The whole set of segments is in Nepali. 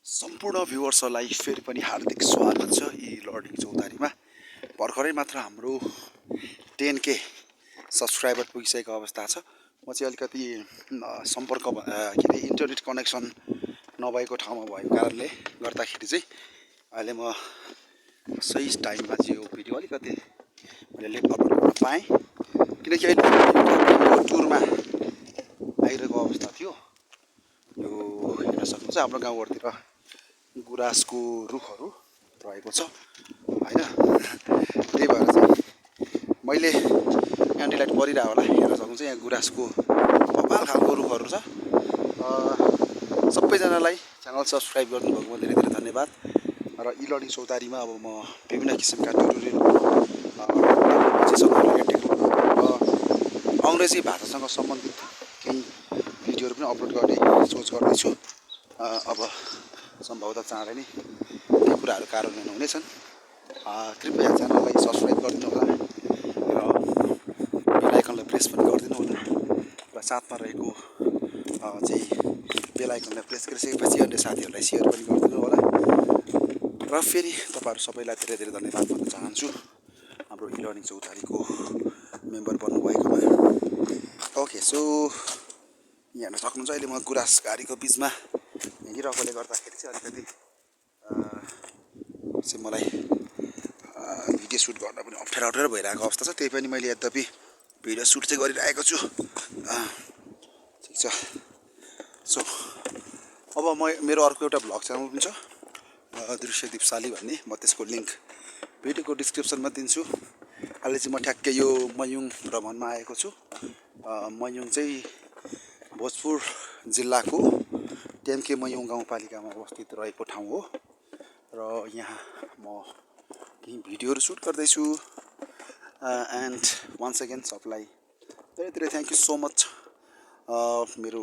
सम्पूर्ण भ्युअर्सहरूलाई फेरि पनि हार्दिक स्वागत छ यी लर्निङ चौतारीमा। भर्खरै मात्र हाम्रो 10K सब्सक्राइबर पुगिसकेको अवस्था छ। म चाहिँ अलिकति सम्पर्क के अरे इन्टरनेट कनेक्सन नभएको ठाउँमा भएको कारणले गर्दाखेरि चाहिँ अहिले म सही टाइममा चाहिँ यो भिडियो अलिकति मैले लेट अपलोड गर्न पाएँ, किनकि अहिले टुरमा आइरहेको अवस्था थियो। यो हेर्न सक्नुहुन्छ हाम्रो गाउँहरूतिर गुराँसको रुखहरू रहेको छ होइन। त्यही भएर चाहिँ मैले एन्टिलाइट परिरहेको होला, हेर्न सक्नुहुन्छ यहाँ गुराँसको कपाल खालको रुखहरू छ। सबैजनालाई च्यानल सब्सक्राइब गर्नुभएकोमा धेरै धेरै धन्यवाद। र यी लर्निङ चौतारीमा अब म विभिन्न किसिमका ट्युटोरियल र अङ्ग्रेजी भाषासँग सम्बन्धित केही भिडियोहरू पनि अपलोड गर्ने सोच गर्दैछु। अब सम्भवतः चाँडै नै ती कुराहरू कार्यान्वयन हुनेछन्। कृपया च्यानललाई सब्सक्राइब गरिदिनु होला र बेल आइकनलाई प्रेस पनि गरिदिनु होला र साथमा रहेको चाहिँ बेल आइकनलाई प्रेस गरिसकेपछि अन्य साथीहरूलाई सेयर पनि गरिदिनु होला। र फेरि तपाईँहरू सबैलाई धेरै धेरै धन्यवाद भन्न चाहन्छु हाम्रो ई लर्निङ चौतारीको मेम्बर बन्नुभएकोमा। ओके, सो यहाँ हेर्न सक्नुहुन्छ अहिले म गुराँस घारीको बिचमा हिँडिरहेकोले गर्दाखेरि चाहिँ अलिकति चाहिँ मलाई भिडियो सुट गर्न पनि अप्ठ्यारो भइरहेको अवस्था छ। त्यही पनि मैले यद्यपि भिडियो सुट चाहिँ गरिरहेको छु। ठिक छ। सो अब मेरो अर्को एउटा भ्लग च्यानल पनि छ, दृश्य दिप्शाली भन्ने। म त्यसको लिङ्क भिडियोको डिस्क्रिप्सनमा दिन्छु। अहिले चाहिँ म ठ्याक्कै यो मयुङ भ्रमणमा आएको छु। मयुङ चाहिँ भोजपुर जिल्लाको 10K मयुङ गाउँपालिकामा अवस्थित रहेको ठाउँ हो र यहाँ म केही भिडियोहरू सुट गर्दैछु। एन्ड वान्स अगेन सबलाई धेरै धेरै थ्याङ्क यू सो मच मेरो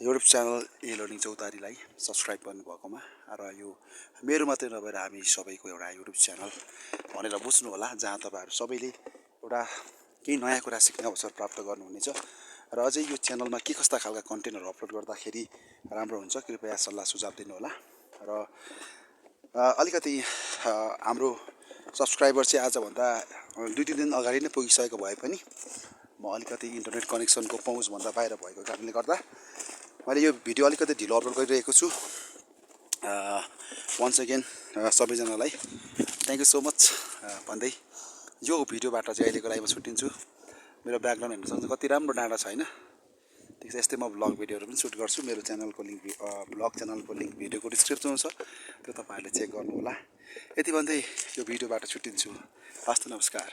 युट्युब च्यानल ई लर्निङ चौतारीलाई सब्सक्राइब गर्नुभएकोमा। र यो मेरो मात्रै नभएर हामी सबैको एउटा युट्युब च्यानल भनेर बुझ्नु होला, जहाँ तपाईँहरू सबैले एउटा केही नयाँ कुरा सिक्ने अवसर प्राप्त गर्नुहुनेछ। र अझै यो च्यानलमा के कस्ता खालका कन्टेन्टहरू अपलोड गर्दाखेरि राम्रो हुन्छ कृपया सल्लाह सुझाव दिनु होला। र अलिकति हाम्रो सब्सक्राइबर चाहिँ आजभन्दा 2-3 दिन अगाडि नै पुगिसकेको भए पनि म अलिकति इन्टरनेट कनेक्सनको पहुँचभन्दा बाहिर भएको कारणले गर्दा मैले यो भिडियो अलिकति ढिलो अपलोड गरिरहेको छु। वान्स अगेन सबैजनालाई थ्याङ्क यू सो मच भन्दै यो भिडियोबाट चाहिँ अहिलेको लागि म छुट्टिन्छु। मेरो ब्याकग्राउन्ड हेर्न सक्नुहुन्छ कति राम्रो डाँडा छ होइन। ठिक छ, यस्तै म भ्लग भिडियोहरू पनि सुट गर्छु। मेरो च्यानलको लिङ्क भ्लग च्यानलको लिङ्क भिडियोको डिस्क्रिप्सनमा छ, त्यो तपाईँहरूले चेक गर्नु होला। यति भन्दै यो भिडियोबाट छुट्टिन्छु। हस्त नमस्कार।